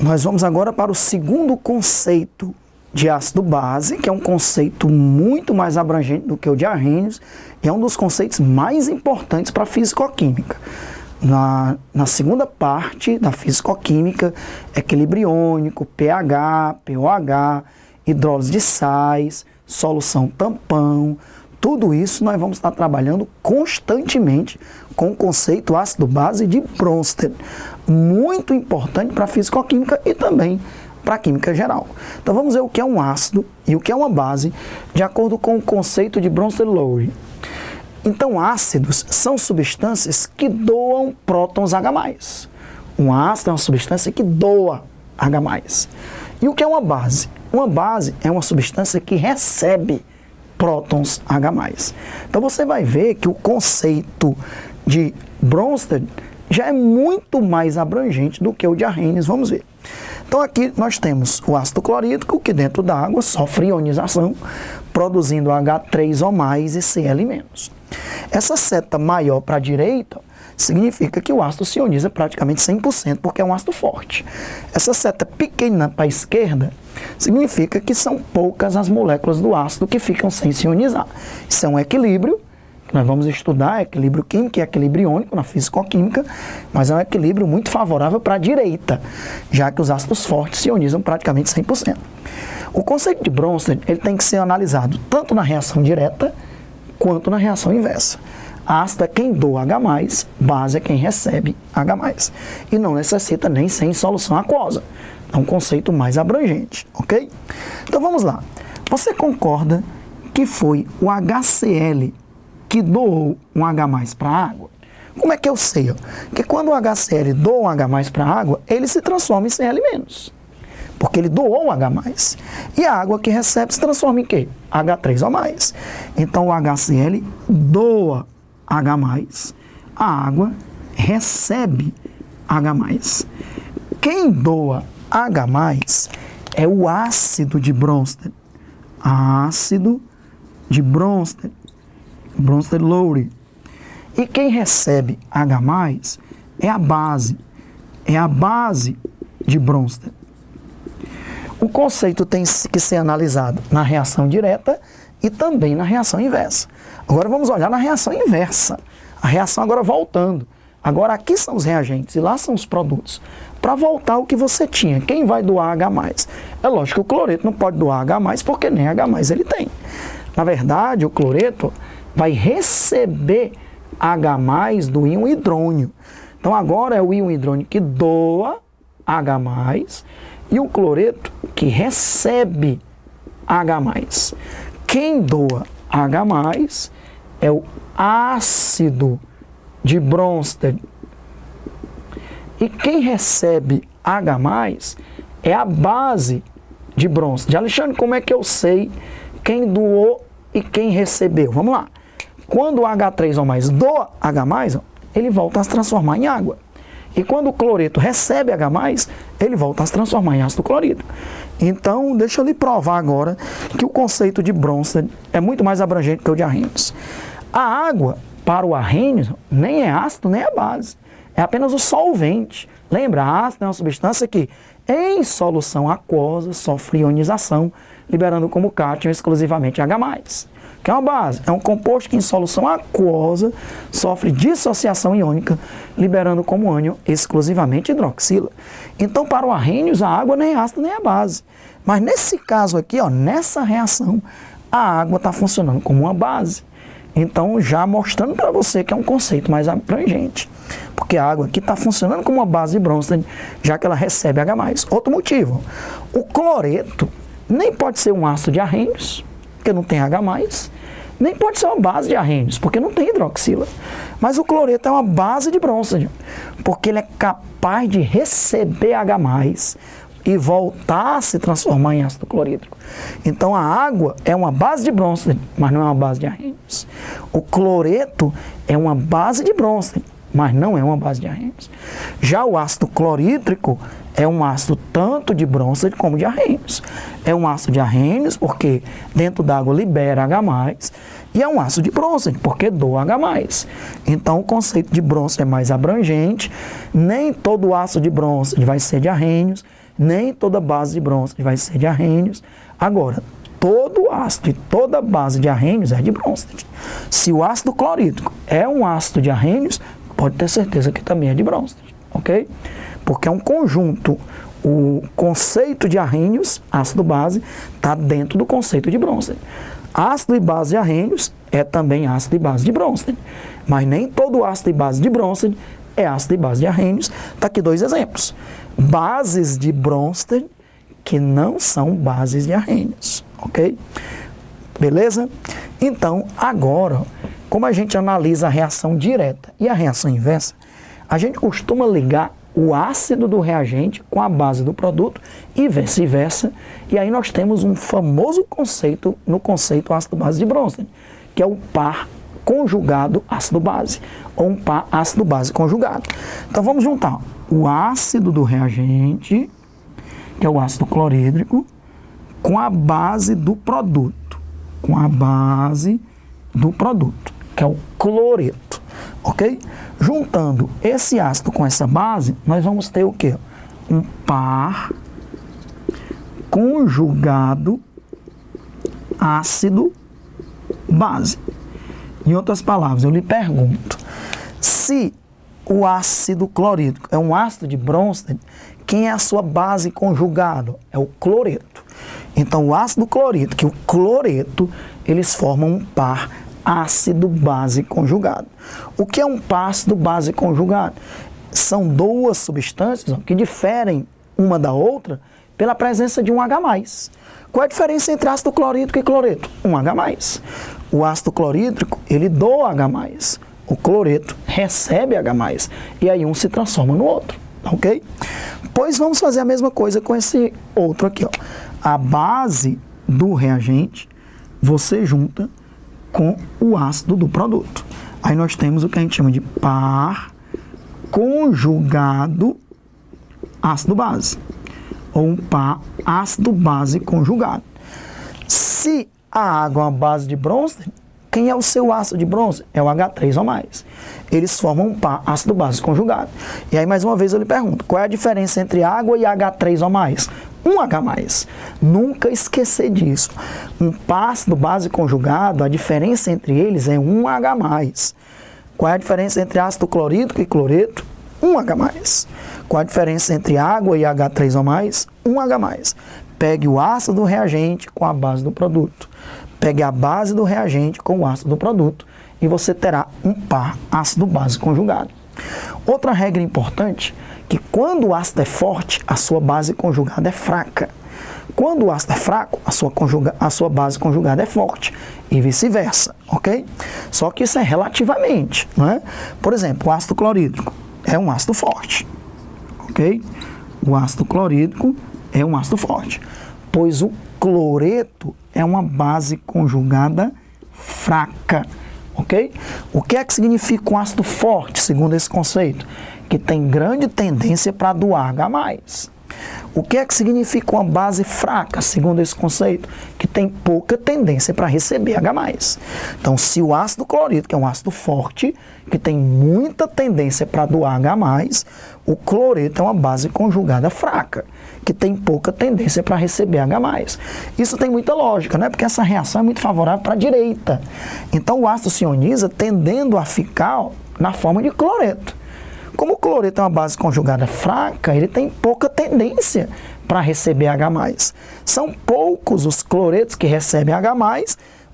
Nós vamos agora para o segundo conceito de ácido base, que é um conceito muito mais abrangente do que o de Arrhenius, e é um dos conceitos mais importantes para a fisicoquímica. Na segunda parte da fisicoquímica, equilíbrio iônico, pH, pOH, hidrólise de sais, solução tampão, tudo isso nós vamos estar trabalhando constantemente com o conceito ácido-base de Bronsted, muito importante para a fisicoquímica e também para a química geral. Então vamos ver o que é um ácido e o que é uma base, de acordo com o conceito de Bronsted-Lowry. Então ácidos são substâncias que doam prótons H+. Um ácido é uma substância que doa H+. E o que é uma base? Uma base é uma substância que recebe prótons H+. Então você vai ver que o conceito de Bronsted já é muito mais abrangente do que o de Arrhenius. Vamos ver. Então aqui nós temos o ácido clorídrico, que dentro da água sofre ionização, produzindo H3 ou mais e Cl-. Essa seta maior para a direita significa que o ácido se ioniza praticamente 100%, porque é um ácido forte. Essa seta pequena para a esquerda significa que são poucas as moléculas do ácido que ficam sem se ionizar. Isso é um equilíbrio, que nós vamos estudar, equilíbrio químico e equilíbrio iônico na fisicoquímica, mas é um equilíbrio muito favorável para a direita, já que os ácidos fortes se ionizam praticamente 100%. O conceito de Bronsted ele tem que ser analisado tanto na reação direta quanto na reação inversa. Ácido é quem doa H+, base é quem recebe H+. E não necessita nem ser em solução aquosa. É um conceito mais abrangente, ok? Então vamos lá. Você concorda que foi o HCl que doou um H+ para a água? Como é que eu sei? Que quando o HCl doa um H+ para a água, ele se transforma em Cl-, porque ele doou um H+. E a água que recebe se transforma em quê? H3 ou mais. Então o HCl doa H+, a água recebe H+. Quem doa H+ é o ácido de Bronsted. Ácido de Bronsted. Bronsted-Lowry. E quem recebe H+ é a base. É a base de Bronsted. O conceito tem que ser analisado na reação direta e também na reação inversa. Agora vamos olhar na reação inversa. A reação agora voltando. Agora aqui são os reagentes e lá são os produtos. Para voltar o que você tinha, quem vai doar H+? É lógico que o cloreto não pode doar H+, porque nem H+ ele tem. Na verdade, o cloreto vai receber H+ do íon hidrônio. Então agora é o íon hidrônio que doa H+, e o cloreto que recebe H+. Quem doa H+ é o ácido de Bronsted. E quem recebe H+ é a base de Bronsted. Alexandre, como é que eu sei quem doou e quem recebeu? Vamos lá. Quando o H3 ou mais doa H+, ele volta a se transformar em água. E quando o cloreto recebe H+, ele volta a se transformar em ácido clorídrico. Então, deixa eu lhe provar agora que o conceito de Bronsted é muito mais abrangente que o de Arrhenius. A água, para o Arrhenius, nem é ácido, nem é base. É apenas o solvente. Lembra, ácido é uma substância que, em solução aquosa, sofre ionização, liberando como cátion exclusivamente H+. Que é uma base, é um composto que em solução aquosa sofre dissociação iônica, liberando como ânion exclusivamente hidroxila. Então, para o Arrhenius, a água nem é ácido nem é base. Mas nesse caso aqui, ó, nessa reação, a água está funcionando como uma base. Então, já mostrando para você que é um conceito mais abrangente. Porque a água aqui está funcionando como uma base de Bronsted, já que ela recebe H+. Outro motivo, o cloreto nem pode ser um ácido de Arrhenius, porque não tem H+, nem pode ser uma base de Arrhenius, porque não tem hidroxila. Mas o cloreto é uma base de Bronsted, porque ele é capaz de receber H+, e voltar a se transformar em ácido clorídrico. Então a água é uma base de Bronsted, mas não é uma base de Arrhenius. O cloreto é uma base de Bronsted, mas não é uma base de Arrhenius. Já o ácido clorídrico é um ácido tanto de Bronsted como de Arrhenius. É um ácido de Arrhenius porque dentro d'água libera H+, e é um ácido de Bronsted porque doa H+. Então o conceito de Bronsted é mais abrangente. Nem todo ácido de Bronsted vai ser de Arrhenius Nem toda base de Bronsted vai ser de Arrhenius. Agora, todo ácido e toda base de Arrhenius é de Bronsted. Se o ácido clorídrico é um ácido de Arrhenius, pode ter certeza que também é de Bronsted, ok? Porque é um conjunto. O conceito de Arrhenius, ácido-base, está dentro do conceito de Bronsted. Ácido e base de Arrhenius é também ácido e base de Bronsted. Mas nem todo ácido e base de Bronsted é ácido e base de Arrhenius. Está aqui 2 exemplos. Bases de Bronsted que não são bases de Arrhenius, ok? Beleza? Então, agora, como a gente analisa a reação direta e a reação inversa, a gente costuma ligar o ácido do reagente com a base do produto e vice-versa. E aí nós temos um famoso conceito no conceito ácido-base de Bronsted, que é o par conjugado ácido-base, ou um par ácido-base conjugado. Então vamos juntar o ácido do reagente, que é o ácido clorídrico, com a base do produto, que é o cloreto, ok? Juntando esse ácido com essa base, nós vamos ter o quê? Um par conjugado ácido-base. Em outras palavras, eu lhe pergunto, se o ácido clorídrico é um ácido de Bronsted, quem é a sua base conjugada? É o cloreto. Então, o ácido clorídrico e o cloreto, eles formam um par ácido-base conjugado. O que é um par ácido-base conjugado? São 2 substâncias que diferem uma da outra pela presença de um H+. Qual é a diferença entre ácido clorídrico e cloreto? Um H+. O ácido clorídrico, ele doa H+. O cloreto recebe H+. E aí um se transforma no outro, ok? Pois vamos fazer a mesma coisa com esse outro aqui, ó. A base do reagente, você junta com o ácido do produto. Aí nós temos o que a gente chama de par conjugado ácido-base, ou um par ácido-base conjugado. Se a água é uma base de Bronsted, quem é o seu ácido de Bronsted? É o H3 ou mais. Eles formam um par ácido-base conjugado. E aí, mais uma vez, eu lhe pergunto, qual é a diferença entre água e H3 ou mais? Um H+. Nunca esquecer disso. Um par ácido-base conjugado, a diferença entre eles é um H+. Qual é a diferença entre ácido clorídrico e cloreto? Um H+. Qual a diferença entre água e H3 ou mais? Um H+. Pegue o ácido do reagente com a base do produto. Pegue a base do reagente com o ácido do produto e você terá um par ácido-base conjugado. Outra regra importante, que quando o ácido é forte, a sua base conjugada é fraca. Quando o ácido é fraco, a sua base conjugada é forte e vice-versa, ok? Só que isso é relativamente, não é? Por exemplo, o ácido clorídrico é um ácido forte, ok? O ácido clorídrico é um ácido forte, pois o cloreto é uma base conjugada fraca, ok? O que é que significa um ácido forte, segundo esse conceito? Que tem grande tendência para doar H+. O que é que significa uma base fraca, segundo esse conceito? Que tem pouca tendência para receber H+. Então, se o ácido clorídrico é um ácido forte, que tem muita tendência para doar H+, o cloreto é uma base conjugada fraca, que tem pouca tendência para receber H+. Isso tem muita lógica, né? Porque essa reação é muito favorável para a direita. Então, o ácido se ioniza tendendo a ficar na forma de cloreto. Como o cloreto é uma base conjugada fraca, ele tem pouca tendência para receber H+. São poucos os cloretos que recebem H+,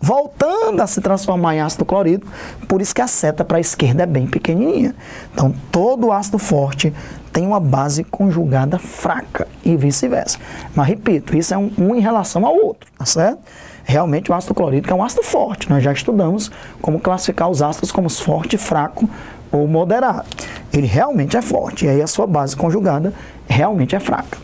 voltando a se transformar em ácido clorídrico, por isso que a seta para a esquerda é bem pequenininha. Então, todo ácido forte tem uma base conjugada fraca e vice-versa. Mas, repito, isso é um em relação ao outro, tá certo? Realmente, o ácido clorídrico é um ácido forte. Nós já estudamos como classificar os ácidos como forte, fraco ou moderado. Ele realmente é forte, e aí a sua base conjugada realmente é fraca.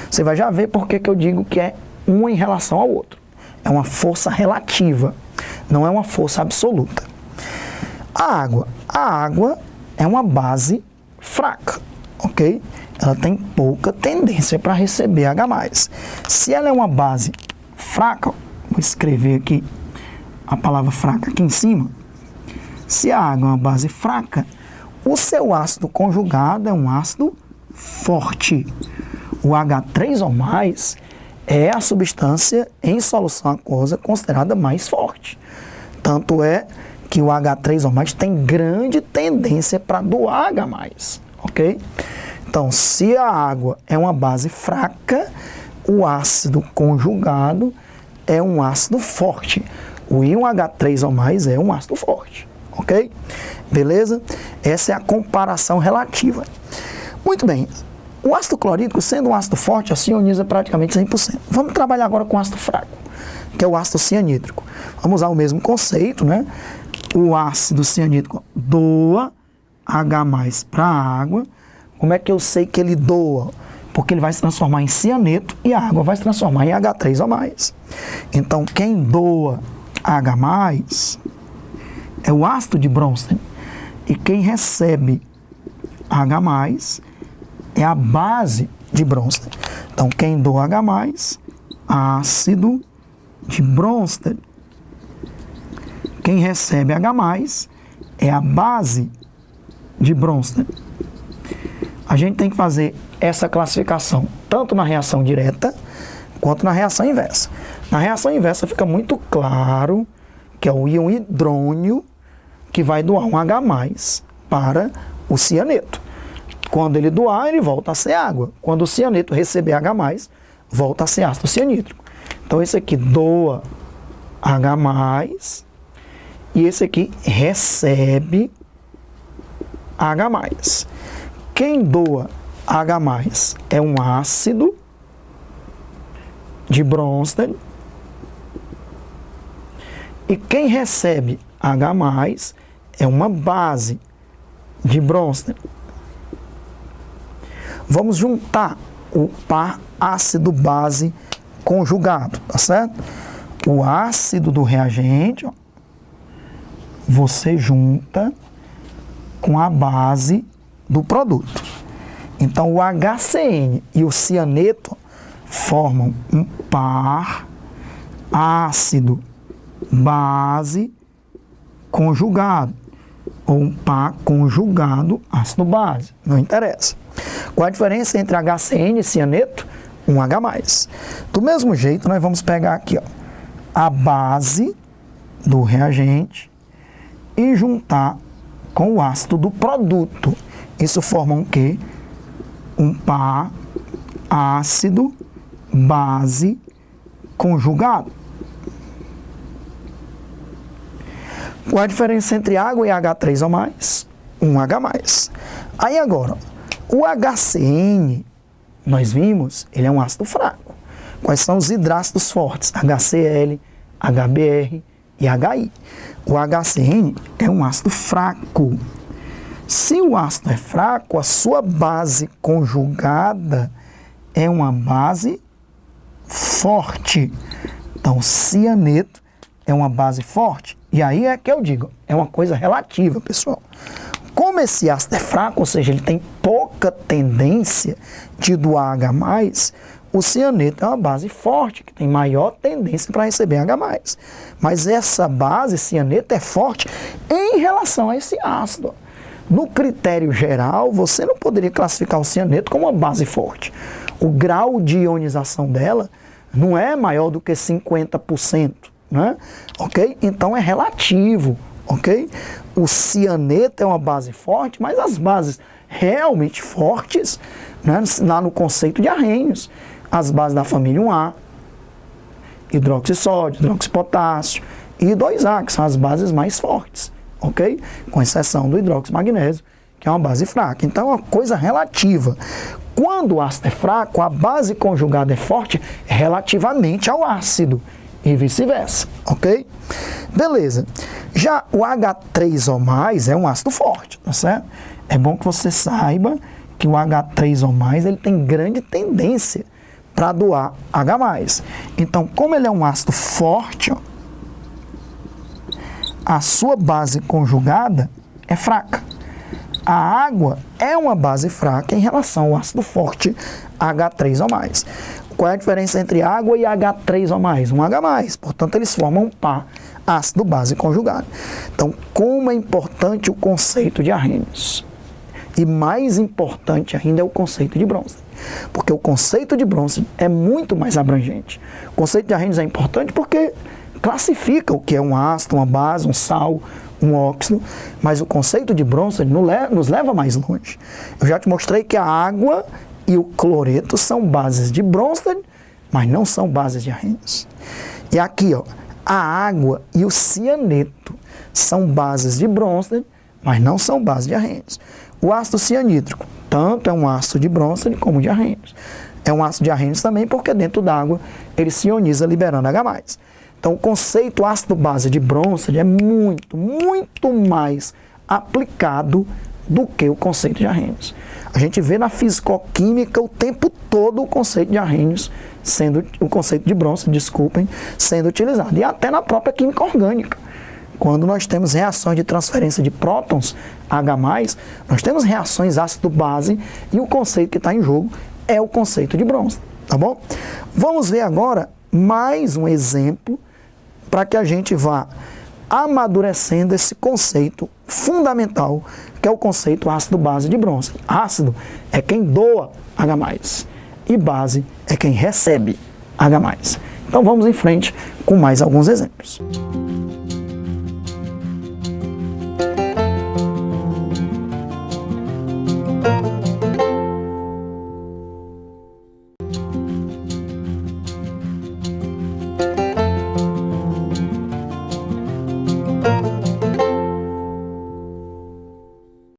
Você vai já ver por que eu digo que é um em relação ao outro. É uma força relativa, não é uma força absoluta. A água é uma base fraca, ok? Ela tem pouca tendência para receber H+. Se ela é uma base fraca, vou escrever aqui a palavra fraca aqui em cima. Se a água é uma base fraca, o seu ácido conjugado é um ácido forte. O H3O+, é a substância em solução aquosa considerada mais forte. Tanto é que o H3O+, tem grande tendência para doar H+, ok? Então, se a água é uma base fraca, o ácido conjugado é um ácido forte. O íon H3O+ é um ácido forte, ok? Beleza? Essa é a comparação relativa. Muito bem. O ácido clorídrico, sendo um ácido forte, se ioniza praticamente 100%. Vamos trabalhar agora com ácido fraco, que é o ácido cianídrico. Vamos usar o mesmo conceito, né? O ácido cianídrico doa H+ para a água. Como é que eu sei que ele doa? Porque ele vai se transformar em cianeto e a água vai se transformar em H3O+. Então, quem doa H+ é o ácido de Bronsted. E quem recebe H+ é a base de Bronsted. Então, quem doa H+, ácido de Bronsted. Quem recebe H+ é a base de Bronsted. A gente tem que fazer essa classificação tanto na reação direta quanto na reação inversa. Na reação inversa fica muito claro que é o íon hidrônio que vai doar um H+ para o cianeto. Quando ele doar, ele volta a ser água. Quando o cianeto receber H+, volta a ser ácido cianídrico. Então, esse aqui doa H+, e esse aqui recebe H+. Quem doa H+ é um ácido de Bronsted. E quem recebe H+ é uma base de Bronsted. Vamos juntar o par ácido-base conjugado, tá certo? O ácido do reagente, ó, você junta com a base do produto. Então, o HCN e o cianeto formam um par ácido-base conjugado, ou um par conjugado ácido-base, não interessa. Qual a diferença entre HCN e cianeto? Um H+. Do mesmo jeito, nós vamos pegar aqui, ó, a base do reagente e juntar com o ácido do produto. Isso forma um quê? Um par ácido-base conjugado. Qual a diferença entre água e H3O+? Um H+. Aí agora, o HCN, nós vimos, ele é um ácido fraco. Quais são os hidrácidos fortes? HCl, HBr e HI. O HCN é um ácido fraco. Se o ácido é fraco, a sua base conjugada é uma base forte. Então, cianeto é uma base forte. E aí é que eu digo, é uma coisa relativa, pessoal. Como esse ácido é fraco, ou seja, ele tem pouca tendência de doar H+, o cianeto é uma base forte, que tem maior tendência para receber H+. Mas essa base, cianeto, é forte em relação a esse ácido. No critério geral, você não poderia classificar o cianeto como uma base forte. O grau de ionização dela não é maior do que 50%, né? Ok? Então é relativo, ok? O cianeto é uma base forte, mas as bases realmente fortes, né, lá no conceito de arrênios, as bases da família 1A, hidroxissódio, hidroxipotássio e 2A, que são as bases mais fortes, ok? Com exceção do hidroximagnésio, que é uma base fraca. Então é uma coisa relativa. Quando o ácido é fraco, a base conjugada é forte relativamente ao ácido e vice-versa, ok? Beleza. Já o H3O+ é um ácido forte, tá certo? É bom que você saiba que o H3O+, ele tem grande tendência para doar H+. Então, como ele é um ácido forte, ó, a sua base conjugada é fraca. A água é uma base fraca em relação ao ácido forte H3O+. Qual é a diferença entre água e H3O+? Um H+, portanto, eles formam um par ácido-base conjugado. Então, como é importante o conceito de arrênios? E mais importante ainda é o conceito de Bronsted. porque o conceito de Bronsted é muito mais abrangente. O conceito de Arrhenius é importante porque classifica o que é um ácido, uma base, um sal, um óxido, mas o conceito de Bronsted nos leva mais longe. Eu já te mostrei que a água e o cloreto são bases de Bronsted, mas não são bases de Arrhenius. E aqui, ó, a água e o cianeto são bases de Bronsted, mas não são bases de Arrhenius. O ácido cianídrico, tanto é um ácido de Bronsted como de Arrhenius. É um ácido de Arrhenius também porque dentro d'água ele se ioniza liberando H+. Então o conceito ácido-base de Bronsted é muito, muito mais aplicado do que o conceito de Arrhenius. A gente vê na fisicoquímica o tempo todo o conceito de Arrhenius o conceito de Bronsted, desculpem, sendo utilizado. E até na própria química orgânica. Quando nós temos reações de transferência de prótons, H+, nós temos reações ácido-base e o conceito que está em jogo é o conceito de Bronsted, tá bom? Vamos ver agora mais um exemplo para que a gente vá amadurecendo esse conceito fundamental, que é o conceito ácido-base de Bronsted. Ácido é quem doa H+, e base é quem recebe H+. Então vamos em frente com mais alguns exemplos.